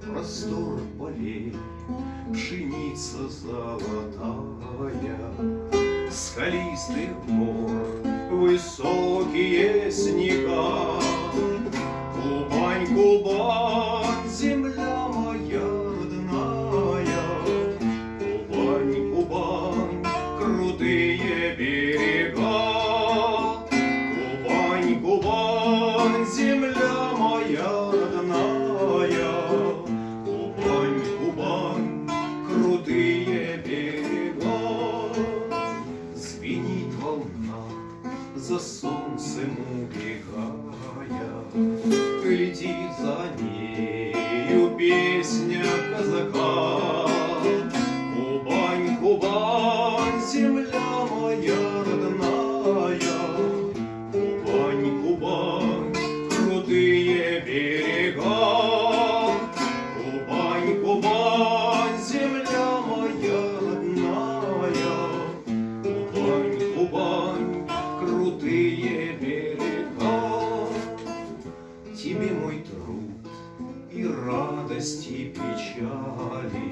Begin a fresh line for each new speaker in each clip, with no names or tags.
Простор полей, пшеница золотая, скалистых гор высокие снега. Кубань, Кубань, земля моя родная, Кубань, Кубань, крутые берега. Кубань, Кубань, земля моя родная, Кубань, Кубань, крутые берега. Звенит волна за солнцем убегая, летит за нею песня казака. Кубань, Кубань, земля моя родная, Кубань, Кубань, крутые берега. Кубань, Кубань, земля моя родная, Кубань, Кубань, крутые берега. Тебе мой труд и радость, и печали,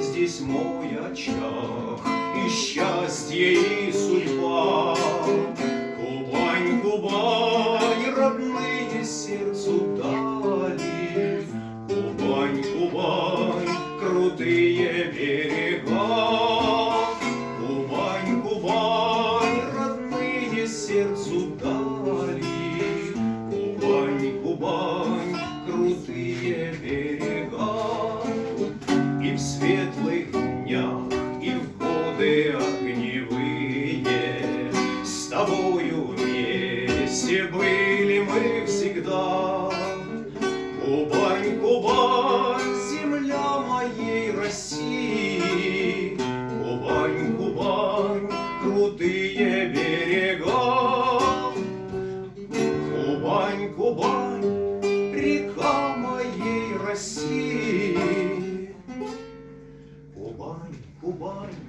здесь мой очаг, и счастье, и судьба. Кубань, Кубань, родные сердцу дали, Кубань, Кубань, крутые берега. Кубань, Кубань, родные сердцу дали, Кубань, Кубань, крутые берега. И в светлых днях, и в годы огневые с тобою вместе были мы всегда. Кубань, Кубань, земля моей России, Кубань, Кубань, крутые берега. Кубань, Кубань, река моей России, Кубань, Кубань,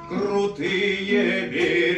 крутые берега.